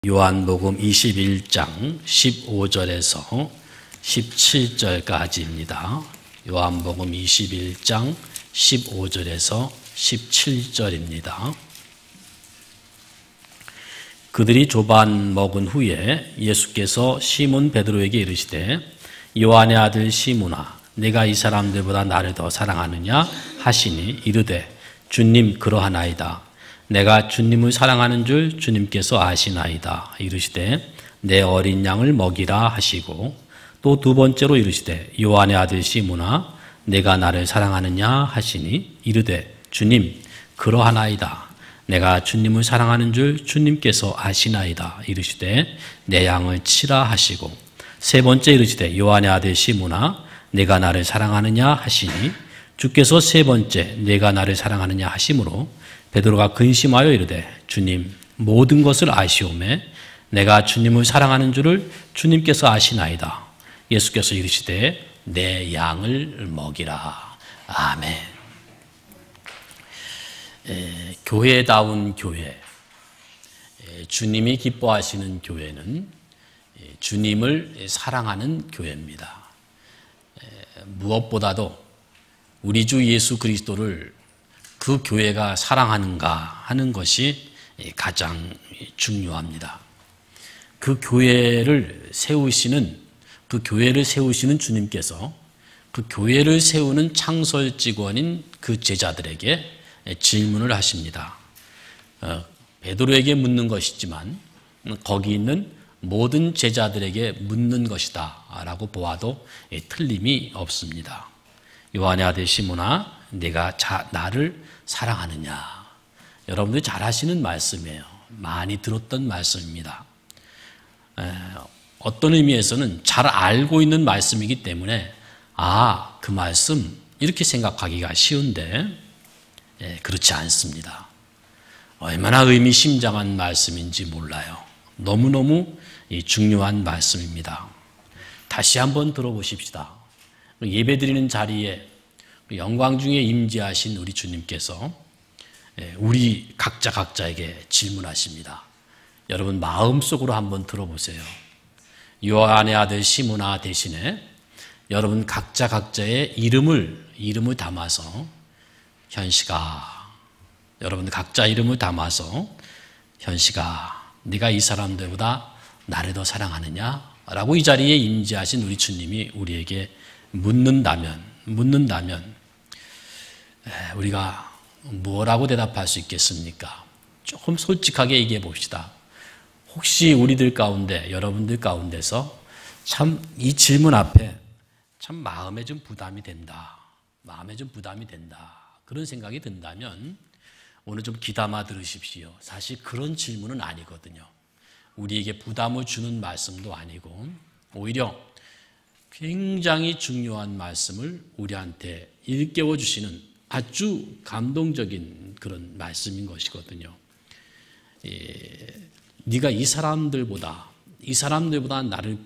요한복음 21장 15절에서 17절까지입니다. 요한복음 21장 15절에서 17절입니다. 그들이 조반 먹은 후에 예수께서 시몬 베드로에게 이르시되 요한의 아들 시몬아 내가 이 사람들보다 나를 더 사랑하느냐 하시니 이르되 주님 그러하나이다. 내가 주님을 사랑하는 줄 주님께서 아시나이다. 이르시되 내 어린 양을 먹이라 하시고 또 두 번째로 이르시되 요한의 아들 시몬아 내가 나를 사랑하느냐 하시니 이르되 주님 그러하나이다. 내가 주님을 사랑하는 줄 주님께서 아시나이다. 이르시되 내 양을 치라 하시고 세 번째 이르시되 요한의 아들 시몬아 내가 나를 사랑하느냐 하시니 주께서 세 번째 내가 나를 사랑하느냐 하심으로 베드로가 근심하여 이르되 주님 모든 것을 아시오매 내가 주님을 사랑하는 줄을 주님께서 아시나이다. 예수께서 이르시되 내 양을 먹이라. 아멘. 교회다운 교회, 주님이 기뻐하시는 교회는 주님을 사랑하는 교회입니다. 무엇보다도 우리 주 예수 그리스도를 그 교회가 사랑하는가 하는 것이 가장 중요합니다. 그 교회를 세우시는 주님께서 그 교회를 세우는 창설 직원인 그 제자들에게 질문을 하십니다. 베드로에게 묻는 것이지만 거기 있는 모든 제자들에게 묻는 것이다 라고 보아도 틀림이 없습니다. 요한의 아들 시몬아 내가 나를 사랑하느냐. 여러분들이 잘 아시는 말씀이에요. 많이 들었던 말씀입니다. 어떤 의미에서는 잘 알고 있는 말씀이기 때문에 그 말씀 이렇게 생각하기가 쉬운데 그렇지 않습니다. 얼마나 의미심장한 말씀인지 몰라요. 너무너무 중요한 말씀입니다. 다시 한번 들어보십시다. 예배드리는 자리에 영광 중에 임재하신 우리 주님께서 우리 각자에게 질문하십니다. 여러분 마음속으로 한번 들어보세요. 요한의 아들 시몬아 대신에 여러분 각자의 이름을 담아서 현식아, 여러분 각자 이름을 담아서 현식아 네가 이 사람들보다 나를 더 사랑하느냐? 라고 이 자리에 임재하신 우리 주님이 우리에게 묻는다면 우리가 뭐라고 대답할 수 있겠습니까? 조금 솔직하게 얘기해 봅시다. 혹시 우리들 가운데, 여러분들 가운데서 참 이 질문 앞에 참 마음에 좀 부담이 된다. 그런 생각이 든다면 오늘 좀 귀담아 들으십시오. 사실 그런 질문은 아니거든요. 우리에게 부담을 주는 말씀도 아니고 오히려 굉장히 중요한 말씀을 우리한테 일깨워 주시는 아주 감동적인 그런 말씀인 것이거든요. 네가 이 사람들보다 나를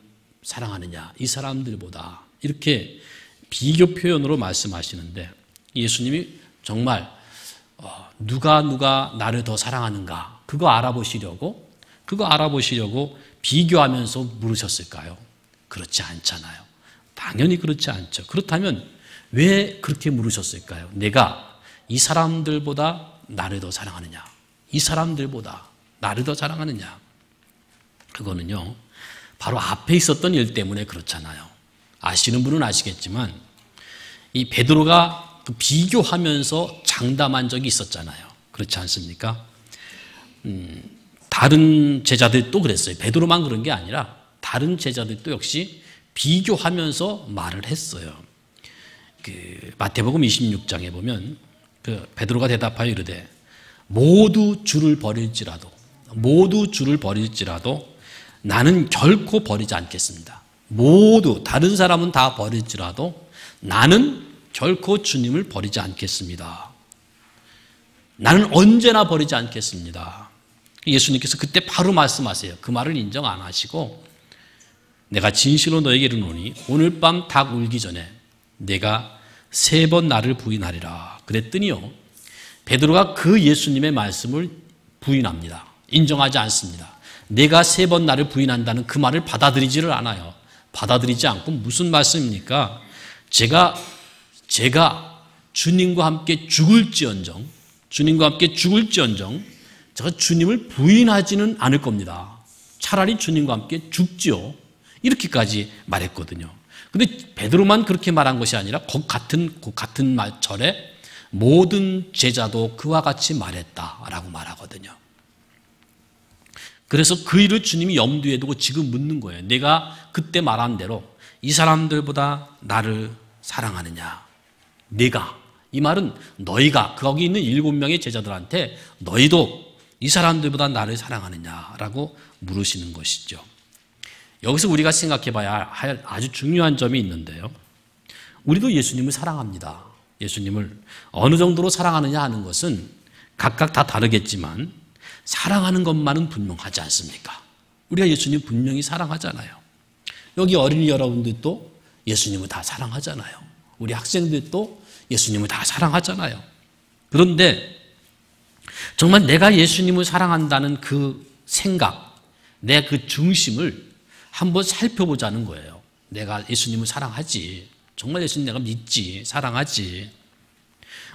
사랑하느냐? 이 사람들보다 이렇게 비교 표현으로 말씀하시는데 예수님이 정말 누가 나를 더 사랑하는가? 그거 알아보시려고 비교하면서 물으셨을까요? 그렇지 않잖아요. 당연히 그렇지 않죠. 그렇다면 왜 그렇게 물으셨을까요? 내가 이 사람들보다 나를 더 사랑하느냐? 이 사람들보다 나를 더 사랑하느냐? 그거는요, 바로 앞에 있었던 일 때문에 그렇잖아요. 아시는 분은 아시겠지만 이 베드로가 비교하면서 장담한 적이 있었잖아요. 그렇지 않습니까? 다른 제자들도 그랬어요. 베드로만 그런 게 아니라 다른 제자들도 역시 비교하면서 말을 했어요. 마태복음 26장에 보면 베드로가 대답하여 이르되 모두 줄을 버릴지라도 나는 결코 버리지 않겠습니다. 모두 다른 사람은 다 버릴지라도 나는 결코 주님을 버리지 않겠습니다. 나는 언제나 버리지 않겠습니다. 예수님께서 그때 바로 말씀하세요. 그 말을 인정 안 하시고 내가 진실로 너에게 이르노니 오늘 밤 닭 울기 전에 내가 3번 나를 부인하리라 그랬더니요, 베드로가 그 예수님의 말씀을 부인합니다. 인정하지 않습니다. 내가 3번 나를 부인한다는 그 말을 받아들이지를 않아요. 받아들이지 않고 무슨 말씀입니까? 제가 주님과 함께 죽을지언정 제가 주님을 부인하지는 않을 겁니다. 차라리 주님과 함께 죽지요. 이렇게까지 말했거든요. 근데 베드로만 그렇게 말한 것이 아니라 그 같은 절에 모든 제자도 그와 같이 말했다라고 말하거든요. 그래서 그 일을 주님이 염두에 두고 지금 묻는 거예요. 내가 그때 말한 대로 이 사람들보다 나를 사랑하느냐? 내가, 이 말은 너희가, 거기 있는 7명의 제자들한테 너희도 이 사람들보다 나를 사랑하느냐라고 물으시는 것이죠. 여기서 우리가 생각해 봐야 할 아주 중요한 점이 있는데요. 우리도 예수님을 사랑합니다. 예수님을 어느 정도로 사랑하느냐 하는 것은 각각 다 다르겠지만 사랑하는 것만은 분명하지 않습니까? 우리가 예수님 분명히 사랑하잖아요. 여기 어린이 여러분들도 예수님을 다 사랑하잖아요. 우리 학생들도 예수님을 다 사랑하잖아요. 그런데 정말 내가 예수님을 사랑한다는 그 생각, 내 그 중심을 한번 살펴보자는 거예요. 내가 예수님을 사랑하지. 정말 예수님 내가 믿지. 사랑하지.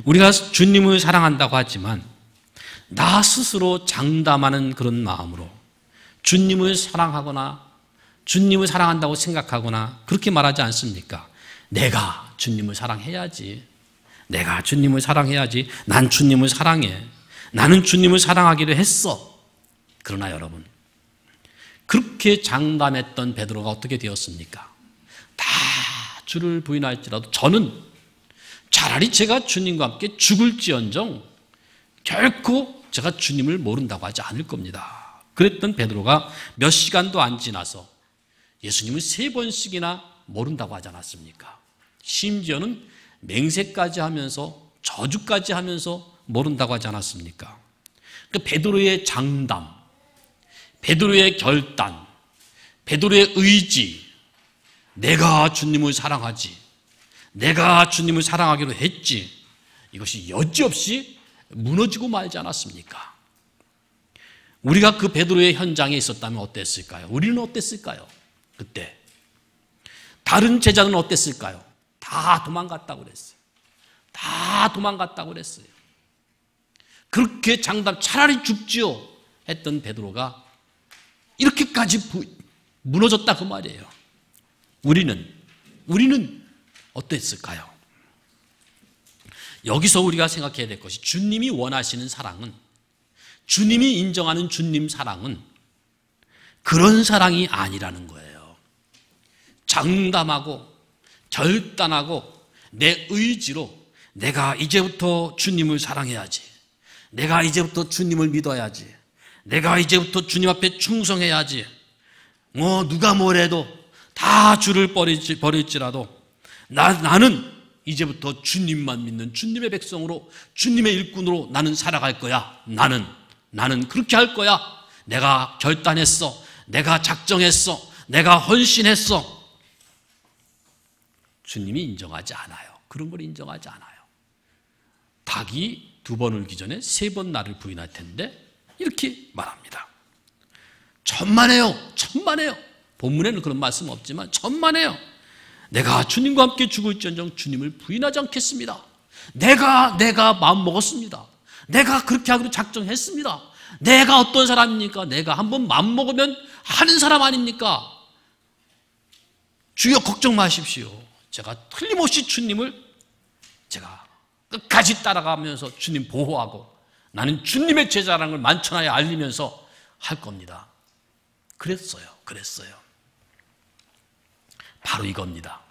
우리가 주님을 사랑한다고 하지만 나 스스로 장담하는 그런 마음으로 주님을 사랑하거나 주님을 사랑한다고 생각하거나 그렇게 말하지 않습니까? 내가 주님을 사랑해야지. 내가 주님을 사랑해야지. 난 주님을 사랑해. 나는 주님을 사랑하기로 했어. 그러나 여러분, 그렇게 장담했던 베드로가 어떻게 되었습니까? 다 주를 부인할지라도 저는 차라리 제가 주님과 함께 죽을지언정 결코 제가 주님을 모른다고 하지 않을 겁니다. 그랬던 베드로가 몇 시간도 안 지나서 예수님을 3번씩이나 모른다고 하지 않았습니까? 심지어는 맹세까지 하면서 저주까지 하면서 모른다고 하지 않았습니까? 그러니까 베드로의 장담, 베드로의 결단, 베드로의 의지, 내가 주님을 사랑하지, 내가 주님을 사랑하기로 했지, 이것이 여지없이 무너지고 말지 않았습니까? 우리가 그 베드로의 현장에 있었다면 어땠을까요? 우리는 어땠을까요? 그때 다른 제자들은 어땠을까요? 다 도망갔다고 그랬어요. 다 도망갔다고 그랬어요. 그렇게 장담, 차라리 죽지요 했던 베드로가 이렇게까지 무너졌다 그 말이에요. 우리는 어땠을까요? 여기서 우리가 생각해야 될 것이 주님이 원하시는 사랑은, 주님이 인정하는 주님 사랑은 그런 사랑이 아니라는 거예요. 장담하고 결단하고 내 의지로 내가 이제부터 주님을 사랑해야지, 내가 이제부터 주님을 믿어야지, 내가 이제부터 주님 앞에 충성해야지, 누가 뭐래도 다 주를 버릴지라도 나는 이제부터 주님만 믿는 주님의 백성으로, 주님의 일꾼으로 나는 살아갈 거야. 나는 그렇게 할 거야. 내가 결단했어. 내가 작정했어. 내가 헌신했어. 주님이 인정하지 않아요. 그런 걸 인정하지 않아요. 닭이 2번 울기 전에 3번 나를 부인할 텐데 이렇게 말합니다. 천만에요. 본문에는 그런 말씀 없지만 천만에요. 내가 주님과 함께 죽을지언정 주님을 부인하지 않겠습니다. 내가 마음 먹었습니다. 내가 그렇게 하기로 작정했습니다. 내가 어떤 사람입니까? 내가 한번 마음 먹으면 하는 사람 아닙니까? 주여 걱정 마십시오. 제가 틀림없이 주님을 제가 끝까지 따라가면서 주님 보호하고 나는 주님의 제자라는 걸 만천하에 알리면서 할 겁니다. 그랬어요. 바로 이겁니다.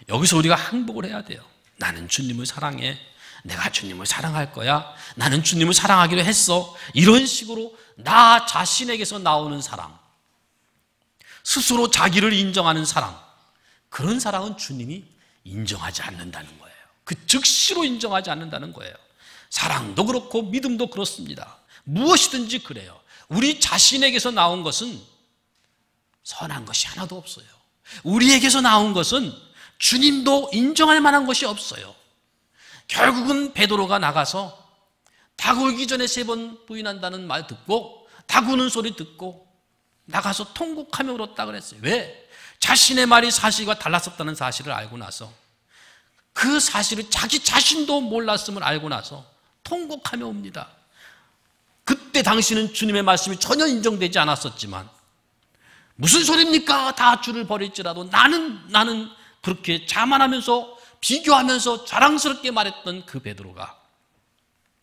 여기서 우리가 항복을 해야 돼요. 나는 주님을 사랑해. 내가 주님을 사랑할 거야. 나는 주님을 사랑하기로 했어. 이런 식으로 나 자신에게서 나오는 사랑, 스스로 자기를 인정하는 사랑, 그런 사랑은 주님이 인정하지 않는다는 거예요. 그 즉시로 인정하지 않는다는 거예요. 사랑도 그렇고 믿음도 그렇습니다. 무엇이든지 그래요. 우리 자신에게서 나온 것은 선한 것이 하나도 없어요. 우리에게서 나온 것은 주님도 인정할 만한 것이 없어요. 결국은 베드로가 나가서 닭 울기 전에 3번 부인한다는 말 듣고, 닭 우는 소리 듣고 나가서 통곡하며 울었다 그랬어요. 왜? 자신의 말이 사실과 달랐었다는 사실을 알고 나서, 그 사실을 자기 자신도 몰랐음을 알고 나서 통곡하며 옵니다. 그때 당시는 주님의 말씀이 전혀 인정되지 않았었지만, 무슨 소리입니까? 다 주를 버릴지라도 나는 그렇게 자만하면서 비교하면서 자랑스럽게 말했던 그 베드로가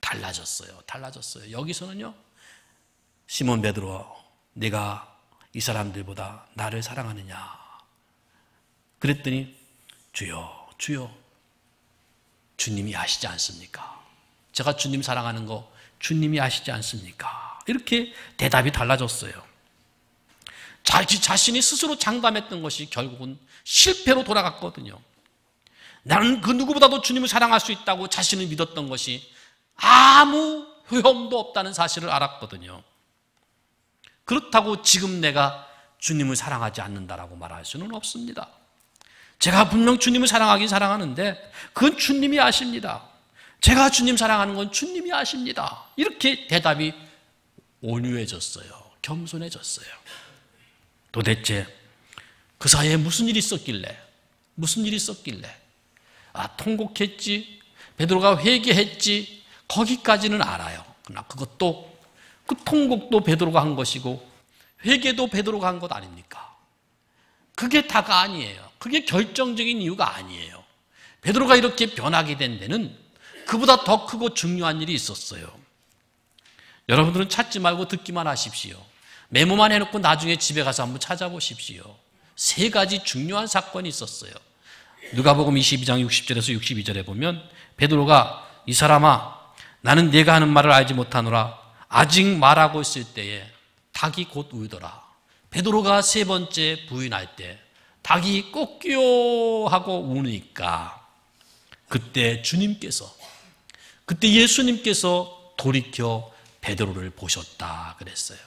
달라졌어요. 여기서는요, 시몬 베드로, 네가 이 사람들보다 나를 사랑하느냐? 그랬더니 주여, 주여, 주님이 아시지 않습니까? 제가 주님 사랑하는 거 주님이 아시지 않습니까? 이렇게 대답이 달라졌어요. 자신이 스스로 장담했던 것이 결국은 실패로 돌아갔거든요. 나는 그 누구보다도 주님을 사랑할 수 있다고 자신을 믿었던 것이 아무 효험도 없다는 사실을 알았거든요. 그렇다고 지금 내가 주님을 사랑하지 않는다라고 말할 수는 없습니다. 제가 분명 주님을 사랑하긴 사랑하는데 그건 주님이 아십니다. 제가 주님 사랑하는 건 주님이 아십니다. 이렇게 대답이 온유해졌어요. 겸손해졌어요. 도대체 그 사이에 무슨 일이 있었길래 통곡했지, 베드로가 회개했지, 거기까지는 알아요. 그러나 그것도, 그 통곡도 베드로가 한 것이고 회개도 베드로가 한 것 아닙니까? 그게 다가 아니에요. 그게 결정적인 이유가 아니에요. 베드로가 이렇게 변하게 된 데는 그보다 더 크고 중요한 일이 있었어요. 여러분들은 찾지 말고 듣기만 하십시오. 메모만 해놓고 나중에 집에 가서 한번 찾아보십시오. 3가지 중요한 사건이 있었어요. 누가복음 22장 60절에서 62절에 보면 베드로가, 이 사람아, 나는 네가 하는 말을 알지 못하노라. 아직 말하고 있을 때에 닭이 곧 울더라. 베드로가 3번째 부인할 때 닭이 꼬끼요 하고 우니까 그때 예수님께서 돌이켜 베드로를 보셨다 그랬어요.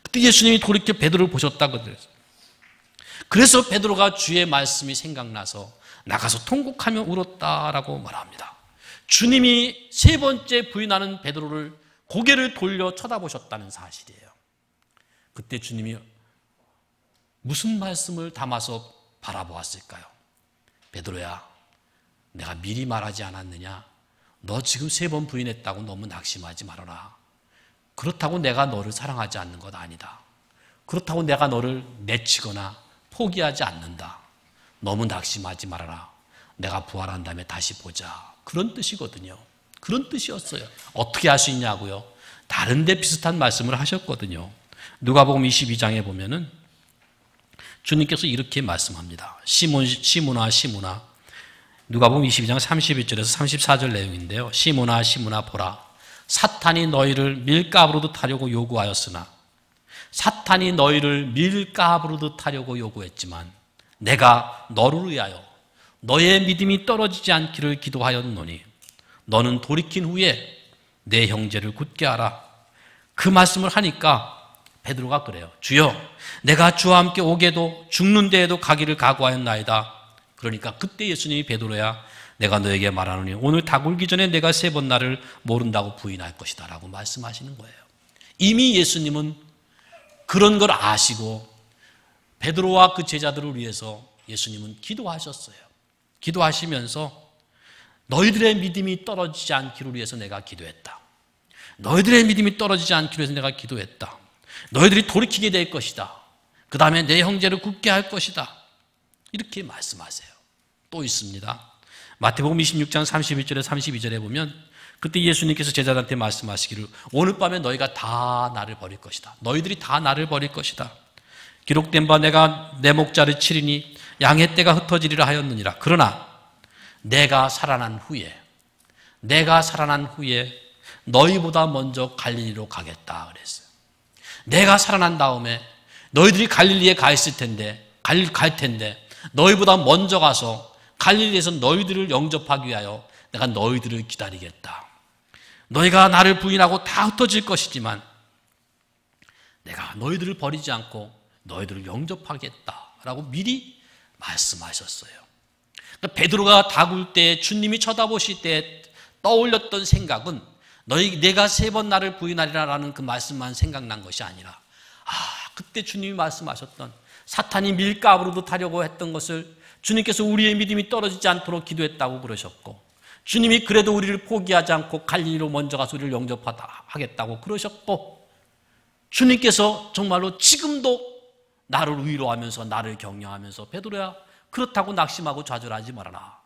그때 예수님이 돌이켜 베드로를 보셨다 그랬어요. 그래서 베드로가 주의 말씀이 생각나서 나가서 통곡하며 울었다라고 말합니다. 주님이 3번째 부인하는 베드로를 고개를 돌려 쳐다보셨다는 사실이에요. 그때 주님이 무슨 말씀을 담아서 바라보았을까요? 베드로야, 내가 미리 말하지 않았느냐? 너 지금 3번 부인했다고 너무 낙심하지 말아라. 그렇다고 내가 너를 사랑하지 않는 것 아니다. 그렇다고 내가 너를 내치거나 포기하지 않는다. 너무 낙심하지 말아라. 내가 부활한 다음에 다시 보자. 그런 뜻이거든요. 그런 뜻이었어요. 어떻게 할 수 있냐고요? 다른 데 비슷한 말씀을 하셨거든요. 누가복음 22장에 보면은 주님께서 이렇게 말씀합니다. 시몬아, 누가복음 22장 31절에서 34절 내용인데요. 시몬아, 보라. 사탄이 너희를 밀가부르듯 하려고 요구하였으나, 사탄이 너희를 밀가부르듯 하려고 요구했지만 내가 너를 위하여 너의 믿음이 떨어지지 않기를 기도하였노니 너는 돌이킨 후에 내 형제를 굳게 하라. 그 말씀을 하니까 베드로가 그래요. 주여, 내가 주와 함께 오게도 죽는 데에도 가기를 각오하였나이다. 그러니까 그때 예수님이 베드로야, 내가 너에게 말하노니 오늘 닭 울기 전에 내가 3번 나를 모른다고 부인할 것이다 라고 말씀하시는 거예요. 이미 예수님은 그런 걸 아시고 베드로와 그 제자들을 위해서 예수님은 기도하셨어요. 기도하시면서 너희들의 믿음이 떨어지지 않기를 위해서 내가 기도했다. 너희들의 믿음이 떨어지지 않기를 위해서 내가 기도했다. 너희들이 돌이키게 될 것이다. 그 다음에 내 형제를 굳게 할 것이다. 이렇게 말씀하세요. 또 있습니다. 마태복음 26장 31절에 32절에 보면 그때 예수님께서 제자들한테 말씀하시기를 오늘 밤에 너희가 다 나를 버릴 것이다. 너희들이 다 나를 버릴 것이다. 기록된 바 내가 내 목자를 치리니 양의 떼가 흩어지리라 하였느니라. 그러나 내가 살아난 후에 너희보다 먼저 갈릴리로 가겠다 그랬어요. 내가 살아난 다음에 너희들이 갈릴리에 갈 텐데 너희보다 먼저 가서 갈릴리에서 너희들을 영접하기 위하여 내가 너희들을 기다리겠다. 너희가 나를 부인하고 다 흩어질 것이지만 내가 너희들을 버리지 않고 너희들을 영접하겠다라고 미리 말씀하셨어요. 그러니까 베드로가 닭울 때 주님이 쳐다보실 때 떠올렸던 생각은 내가 3번 나를 부인하리라라는 그 말씀만 생각난 것이 아니라 그때 주님이 말씀하셨던 사탄이 밀가부로도 타려고 했던 것을 주님께서 우리의 믿음이 떨어지지 않도록 기도했다고 그러셨고, 주님이 그래도 우리를 포기하지 않고 갈릴리로 먼저 가서 우리를 영접하겠다고 그러셨고, 주님께서 정말로 지금도 나를 위로하면서 나를 격려하면서 베드로야, 그렇다고 낙심하고 좌절하지 말아라.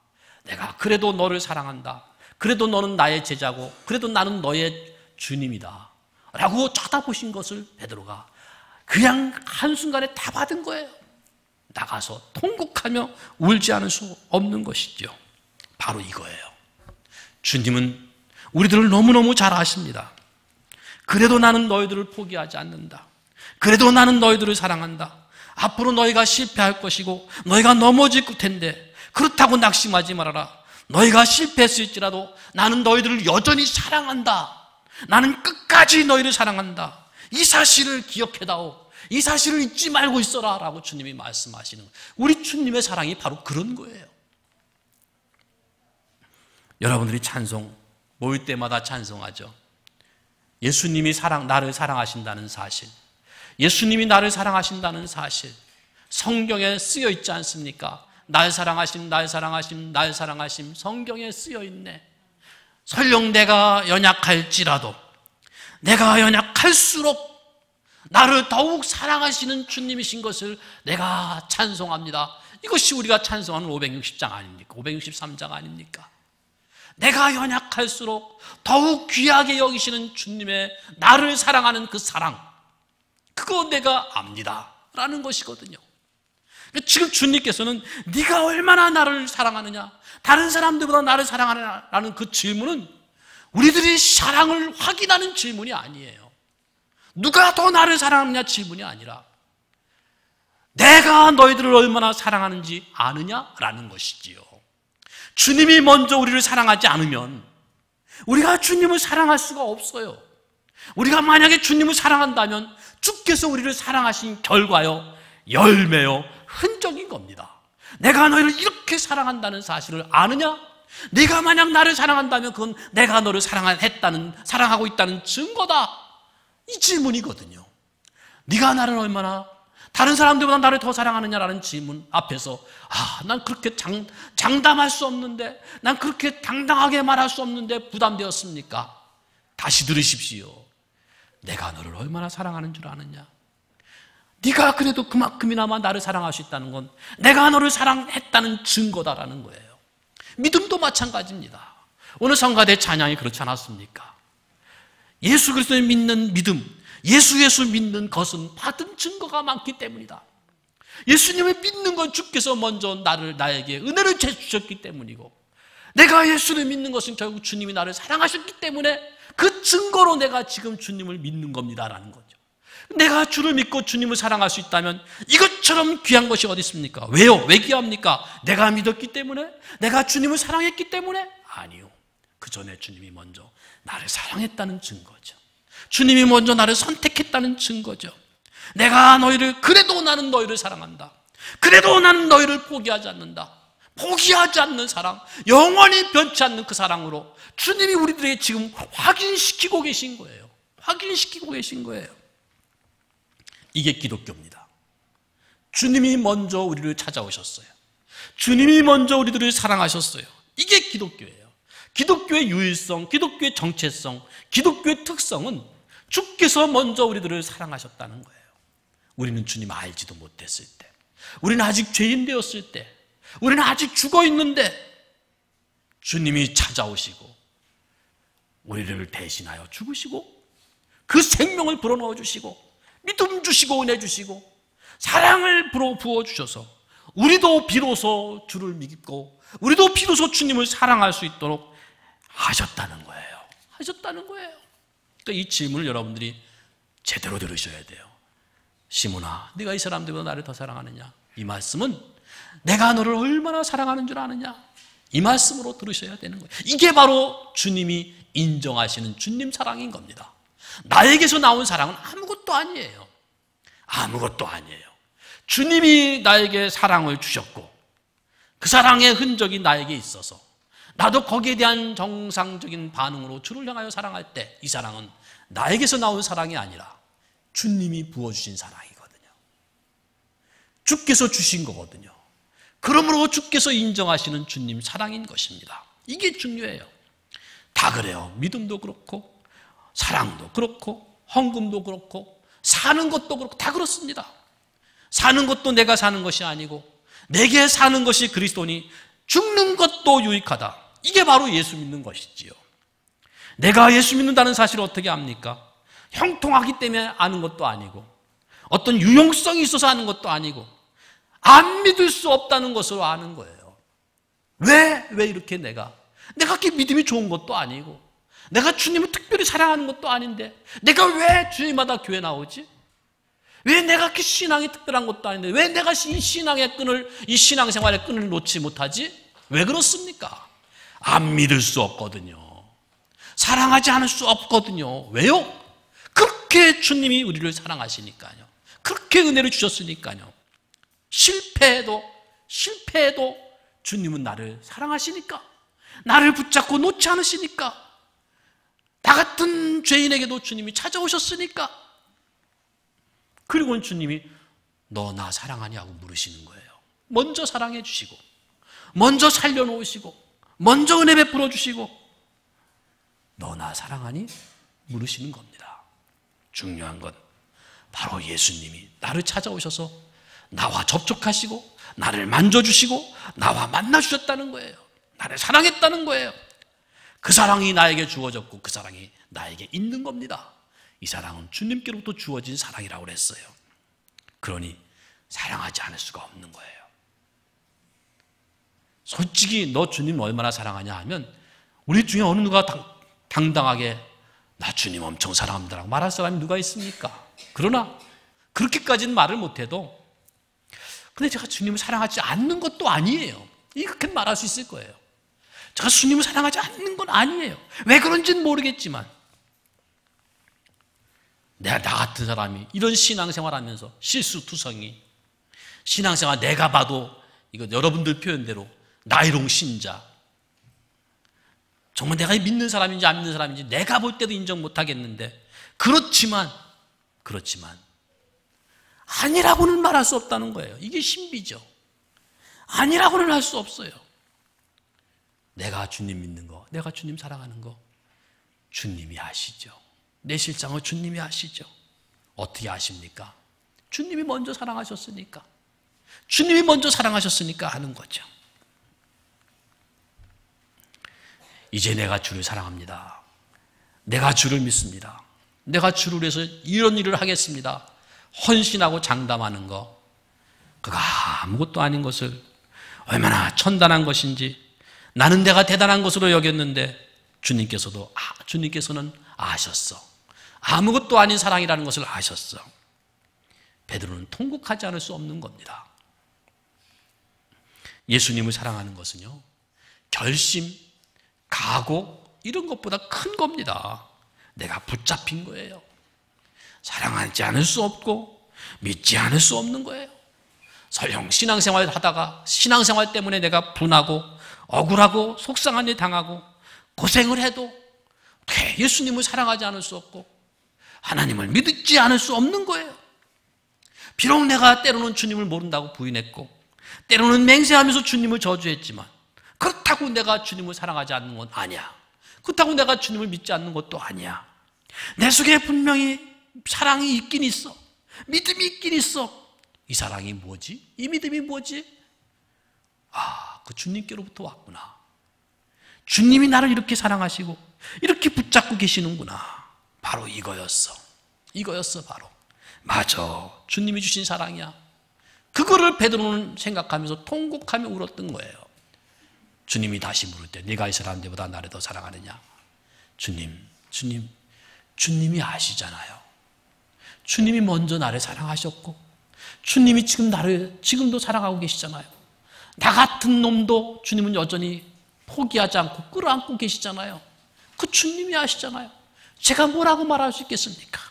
내가 그래도 너를 사랑한다. 그래도 너는 나의 제자고 그래도 나는 너의 주님이다 라고 쳐다보신 것을 베드로가 그냥 한순간에 다 받은 거예요. 나가서 통곡하며 울지 않을 수 없는 것이죠. 바로 이거예요. 주님은 우리들을 너무너무 잘 아십니다. 그래도 나는 너희들을 포기하지 않는다. 그래도 나는 너희들을 사랑한다. 앞으로 너희가 실패할 것이고 너희가 넘어질 텐데 그렇다고 낙심하지 말아라. 너희가 실패했을지라도 나는 너희들을 여전히 사랑한다. 나는 끝까지 너희를 사랑한다. 이 사실을 기억해다오. 이 사실을 잊지 말고 있어라 라고 주님이 말씀하시는 거예요. 우리 주님의 사랑이 바로 그런 거예요. 여러분들이 찬송 모일 때마다 찬송하죠. 예수님이 나를 사랑하신다는 사실, 예수님이 나를 사랑하신다는 사실 성경에 쓰여 있지 않습니까? 날 사랑하심, 날 사랑하심, 날 사랑하심 성경에 쓰여 있네. 설령 내가 연약할지라도 내가 연약할수록 나를 더욱 사랑하시는 주님이신 것을 내가 찬송합니다. 이것이 우리가 찬송하는 560장 아닙니까? 563장 아닙니까? 내가 연약할수록 더욱 귀하게 여기시는 주님의 나를 사랑하는 그 사랑, 그거 내가 압니다 라는 것이거든요. 지금 주님께서는 네가 얼마나 나를 사랑하느냐, 다른 사람들보다 나를 사랑하느냐라는 그 질문은 우리들이 사랑을 확인하는 질문이 아니에요. 누가 더 나를 사랑하느냐 질문이 아니라 내가 너희들을 얼마나 사랑하는지 아느냐라는 것이지요. 주님이 먼저 우리를 사랑하지 않으면 우리가 주님을 사랑할 수가 없어요. 우리가 만약에 주님을 사랑한다면 주께서 우리를 사랑하신 결과요, 열매요, 흔적인 겁니다. 내가 너희를 이렇게 사랑한다는 사실을 아느냐? 네가 만약 나를 사랑한다면 그건 내가 너를 사랑하고 있다는 증거다. 이 질문이거든요. 네가 나를 얼마나, 다른 사람들보다 나를 더 사랑하느냐라는 질문 앞에서 난 그렇게 장담할 수 없는데, 난 그렇게 당당하게 말할 수 없는데 부담되었습니까? 다시 들으십시오. 내가 너를 얼마나 사랑하는 줄 아느냐? 네가 그래도 그만큼이나마 나를 사랑할 수 있다는 건 내가 너를 사랑했다는 증거다라는 거예요. 믿음도 마찬가지입니다. 오늘 성가대 찬양이 그렇지 않았습니까? 예수 그리스도를 믿는 믿음, 예수 믿는 것은 받은 증거가 많기 때문이다. 예수님을 믿는 건 주께서 먼저 나에게 은혜를 주셨기 때문이고, 내가 예수를 믿는 것은 결국 주님이 나를 사랑하셨기 때문에 그 증거로 내가 지금 주님을 믿는 겁니다라는 거죠. 내가 주를 믿고 주님을 사랑할 수 있다면 이것처럼 귀한 것이 어디 있습니까? 왜요? 왜 귀합니까? 내가 믿었기 때문에? 내가 주님을 사랑했기 때문에? 아니요. 그 전에 주님이 먼저 나를 사랑했다는 증거죠. 주님이 먼저 나를 선택했다는 증거죠. 그래도 나는 너희를 사랑한다. 그래도 나는 너희를 포기하지 않는다. 포기하지 않는 사랑, 영원히 변치 않는 그 사랑으로 주님이 우리들에게 지금 확인시키고 계신 거예요. 확인시키고 계신 거예요. 이게 기독교입니다. 주님이 먼저 우리를 찾아오셨어요. 주님이 먼저 우리들을 사랑하셨어요. 이게 기독교예요. 기독교의 유일성, 기독교의 정체성, 기독교의 특성은 주께서 먼저 우리들을 사랑하셨다는 거예요. 우리는 주님 알지도 못했을 때, 우리는 아직 죄인 되었을 때, 우리는 아직 죽어 있는데 주님이 찾아오시고 우리를 대신하여 죽으시고 그 생명을 불어넣어 주시고 믿음 주시고 은혜 주시고 사랑을 부어주셔서 우리도 비로소 주를 믿고 우리도 비로소 주님을 사랑할 수 있도록 하셨다는 거예요. 하셨다는 거예요. 그러니까 이 질문을 여러분들이 제대로 들으셔야 돼요. 시몬아, 네가 이 사람들보다 나를 더 사랑하느냐? 이 말씀은 내가 너를 얼마나 사랑하는 줄 아느냐? 이 말씀으로 들으셔야 되는 거예요. 이게 바로 주님이 인정하시는 주님 사랑인 겁니다. 나에게서 나온 사랑은 아무것도 아니에요. 아무것도 아니에요. 주님이 나에게 사랑을 주셨고 그 사랑의 흔적이 나에게 있어서 나도 거기에 대한 정상적인 반응으로 주를 향하여 사랑할 때 이 사랑은 나에게서 나온 사랑이 아니라 주님이 부어주신 사랑이거든요. 주께서 주신 거거든요. 그러므로 주께서 인정하시는 주님 사랑인 것입니다. 이게 중요해요. 다 그래요. 믿음도 그렇고 사랑도 그렇고 헌금도 그렇고 사는 것도 그렇고 다 그렇습니다. 사는 것도 내가 사는 것이 아니고 내게 사는 것이 그리스도니 죽는 것도 유익하다. 이게 바로 예수 믿는 것이지요. 내가 예수 믿는다는 사실을 어떻게 압니까? 형통하기 때문에 아는 것도 아니고 어떤 유용성이 있어서 아는 것도 아니고 안 믿을 수 없다는 것으로 아는 거예요. 왜 이렇게 내가 그렇게 믿음이 좋은 것도 아니고 내가 주님을 특별히 사랑하는 것도 아닌데 내가 왜 주일마다 교회 나오지? 왜 내가 그렇게 신앙이 특별한 것도 아닌데 왜 내가 이 신앙의 끈을, 이 신앙생활의 끈을 놓지 못하지? 왜 그렇습니까? 안 믿을 수 없거든요. 사랑하지 않을 수 없거든요. 왜요? 그렇게 주님이 우리를 사랑하시니까요. 그렇게 은혜를 주셨으니까요. 실패해도 주님은 나를 사랑하시니까, 나를 붙잡고 놓지 않으시니까, 나 같은 죄인에게도 주님이 찾아오셨으니까, 그리고는 주님이 너 나 사랑하냐고 물으시는 거예요. 먼저 사랑해 주시고, 먼저 살려놓으시고, 먼저 은혜 베풀어 주시고, 너 나 사랑하니? 물으시는 겁니다. 중요한 건 바로 예수님이 나를 찾아오셔서 나와 접촉하시고 나를 만져주시고 나와 만나주셨다는 거예요. 나를 사랑했다는 거예요. 그 사랑이 나에게 주어졌고 그 사랑이 나에게 있는 겁니다. 이 사랑은 주님께로부터 주어진 사랑이라고 그랬어요. 그러니 사랑하지 않을 수가 없는 거예요. 솔직히 너 주님 얼마나 사랑하냐 하면 우리 중에 어느 누가 당당하게 나 주님 엄청 사랑합니다라고 말할 사람이 누가 있습니까? 그러나 그렇게까지는 말을 못해도 근데 제가 주님을 사랑하지 않는 것도 아니에요. 이렇게 말할 수 있을 거예요. 제가 주님을 사랑하지 않는 건 아니에요. 왜 그런지는 모르겠지만 나 같은 사람이 이런 신앙생활하면서 실수투성이 신앙생활 내가 봐도 이거 여러분들 표현대로 나이롱 신자 정말 내가 믿는 사람인지 안 믿는 사람인지 내가 볼 때도 인정 못하겠는데 그렇지만 아니라고는 말할 수 없다는 거예요. 이게 신비죠. 아니라고는 할 수 없어요. 내가 주님 믿는 거, 내가 주님 사랑하는 거 주님이 아시죠. 내 실상을 주님이 아시죠. 어떻게 아십니까? 주님이 먼저 사랑하셨으니까. 주님이 먼저 사랑하셨으니까 하는 거죠. 이제 내가 주를 사랑합니다. 내가 주를 믿습니다. 내가 주를 위해서 이런 일을 하겠습니다. 헌신하고 장담하는 거, 그거 아무것도 아닌 것을 얼마나 천단한 것인지 나는 내가 대단한 것으로 여겼는데 주님께서는 아셨어. 아무것도 아닌 사랑이라는 것을 아셨어. 베드로는 통곡하지 않을 수 없는 겁니다. 예수님을 사랑하는 것은요, 결심, 각오 이런 것보다 큰 겁니다. 내가 붙잡힌 거예요. 사랑하지 않을 수 없고 믿지 않을 수 없는 거예요. 설령 신앙생활 하다가 신앙생활 때문에 내가 분하고 억울하고 속상한 일 당하고 고생을 해도 예수님을 사랑하지 않을 수 없고 하나님을 믿지 않을 수 없는 거예요. 비록 내가 때로는 주님을 모른다고 부인했고 때로는 맹세하면서 주님을 저주했지만 그렇다고 내가 주님을 사랑하지 않는 건 아니야. 그렇다고 내가 주님을 믿지 않는 것도 아니야. 내 속에 분명히 사랑이 있긴 있어. 믿음이 있긴 있어. 이 사랑이 뭐지? 이 믿음이 뭐지? 그 주님께로부터 왔구나. 주님이 나를 이렇게 사랑하시고 이렇게 붙잡고 계시는구나. 바로 이거였어. 바로. 맞아. 주님이 주신 사랑이야. 그거를 베드로는 생각하면서 통곡하며 울었던 거예요. 주님이 다시 물을 때 네가 이 사람들보다 나를 더 사랑하느냐? 주님이 아시잖아요. 주님이 먼저 나를 사랑하셨고 주님이 지금도 사랑하고 계시잖아요. 나 같은 놈도 주님은 여전히 포기하지 않고 끌어안고 계시잖아요. 그 주님이 아시잖아요. 제가 뭐라고 말할 수 있겠습니까?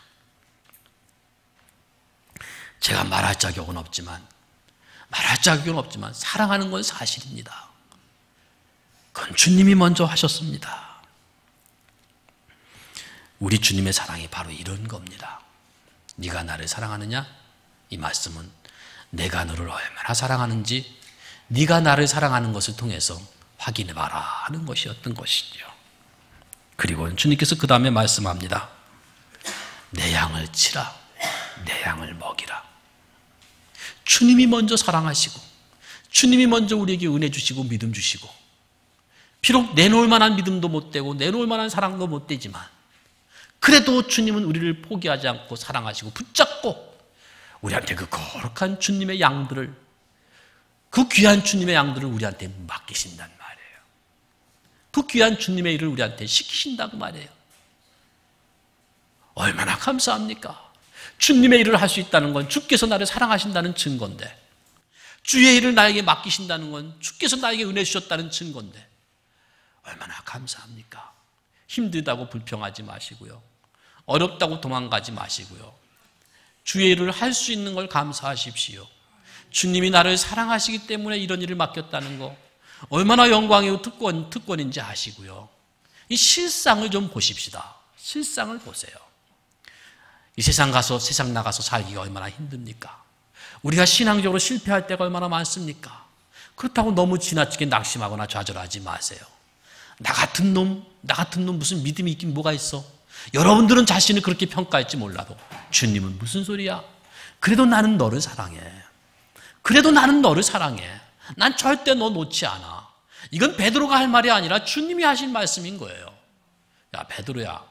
제가 말할 자격은 없지만 사랑하는 건 사실입니다. 그건 주님이 먼저 하셨습니다. 우리 주님의 사랑이 바로 이런 겁니다. 네가 나를 사랑하느냐? 이 말씀은 내가 너를 얼마나 사랑하는지 네가 나를 사랑하는 것을 통해서 확인해봐라 하는 것이었던 것이죠. 그리고 주님께서 그 다음에 말씀합니다. 내 양을 치라, 내 양을 먹이라. 주님이 먼저 사랑하시고 주님이 먼저 우리에게 은혜 주시고 믿음 주시고, 비록 내놓을 만한 믿음도 못 되고 내놓을 만한 사랑도 못 되지만 그래도 주님은 우리를 포기하지 않고 사랑하시고 붙잡고 우리한테 그 거룩한 주님의 양들을, 그 귀한 주님의 양들을 우리한테 맡기신단 말이에요. 그 귀한 주님의 일을 우리한테 시키신다고 말이에요. 얼마나 감사합니까? 주님의 일을 할 수 있다는 건 주께서 나를 사랑하신다는 증거인데, 주의 일을 나에게 맡기신다는 건 주께서 나에게 은혜 주셨다는 증거인데 얼마나 감사합니까? 힘들다고 불평하지 마시고요. 어렵다고 도망가지 마시고요. 주의 일을 할 수 있는 걸 감사하십시오. 주님이 나를 사랑하시기 때문에 이런 일을 맡겼다는 거 얼마나 영광이고 특권인지 아시고요. 이 실상을 좀 보십시다. 실상을 보세요. 이 세상 나가서 살기가 얼마나 힘듭니까? 우리가 신앙적으로 실패할 때가 얼마나 많습니까? 그렇다고 너무 지나치게 낙심하거나 좌절하지 마세요. 나 같은 놈 무슨 믿음이 있긴 뭐가 있어? 여러분들은 자신을 그렇게 평가할지 몰라도 주님은 무슨 소리야? 그래도 나는 너를 사랑해. 그래도 나는 너를 사랑해. 난 절대 너 놓지 않아. 이건 베드로가 할 말이 아니라 주님이 하신 말씀인 거예요. 야, 베드로야,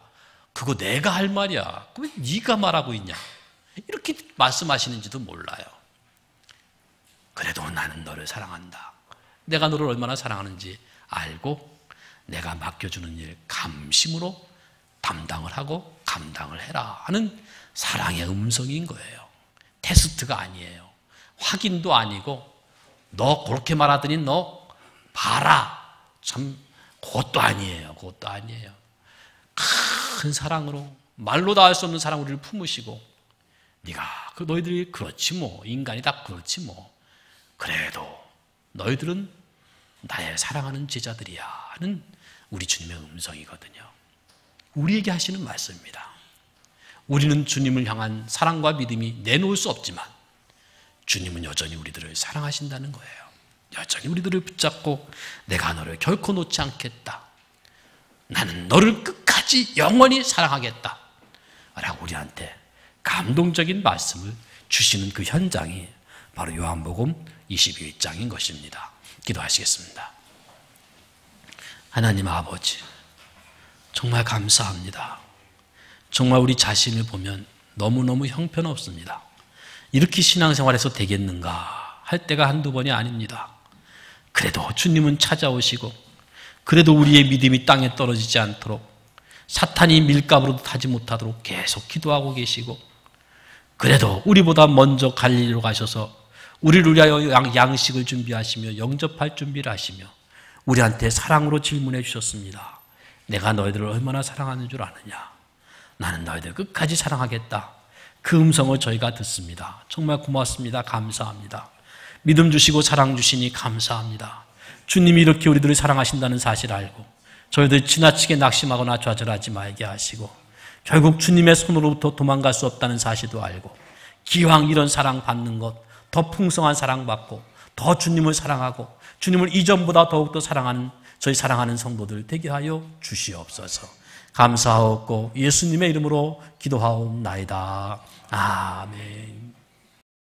그거 내가 할 말이야. 왜 네가 말하고 있냐? 이렇게 말씀하시는지도 몰라요. 그래도 나는 너를 사랑한다. 내가 너를 얼마나 사랑하는지 알고 내가 맡겨주는 일 감심으로 담당을 하고 감당을 해라 하는 사랑의 음성인 거예요. 테스트가 아니에요. 확인도 아니고 너 그렇게 말하더니 너 봐라. 참 그것도 아니에요. 그것도 아니에요. 큰 사랑으로, 말로 다 할 수 없는 사랑 우리를 품으시고, 네가 너희들이 그렇지 뭐, 인간이 다 그렇지 뭐, 그래도 너희들은 나의 사랑하는 제자들이야 하는 우리 주님의 음성이거든요. 우리에게 하시는 말씀입니다. 우리는 주님을 향한 사랑과 믿음이 내놓을 수 없지만 주님은 여전히 우리들을 사랑하신다는 거예요. 여전히 우리들을 붙잡고 내가 너를 결코 놓지 않겠다. 나는 너를 끝까지 영원히 사랑하겠다 라고 우리한테 감동적인 말씀을 주시는 그 현장이 바로 요한복음 21장인 것입니다. 기도하시겠습니다. 하나님 아버지, 정말 감사합니다. 정말 우리 자신을 보면 너무너무 형편없습니다. 이렇게 신앙생활에서 되겠는가 할 때가 한두 번이 아닙니다. 그래도 주님은 찾아오시고, 그래도 우리의 믿음이 땅에 떨어지지 않도록, 사탄이 밀가부로도 타지 못하도록 계속 기도하고 계시고, 그래도 우리보다 먼저 갈릴리로 가셔서 우리를 위하여 양식을 준비하시며 영접할 준비를 하시며 우리한테 사랑으로 질문해 주셨습니다. 내가 너희들을 얼마나 사랑하는 줄 아느냐? 나는 너희들 끝까지 사랑하겠다. 그 음성을 저희가 듣습니다. 정말 고맙습니다. 감사합니다. 믿음 주시고 사랑 주시니 감사합니다. 주님이 이렇게 우리들을 사랑하신다는 사실을 알고 저희들 지나치게 낙심하거나 좌절하지 말게 하시고, 결국 주님의 손으로부터 도망갈 수 없다는 사실도 알고, 기왕 이런 사랑 받는 것, 더 풍성한 사랑 받고 더 주님을 사랑하고 주님을 이전보다 더욱더 사랑하는 저희 사랑하는 성도들 되게 하여 주시옵소서. 감사하옵고 예수님의 이름으로 기도하옵나이다. 아멘.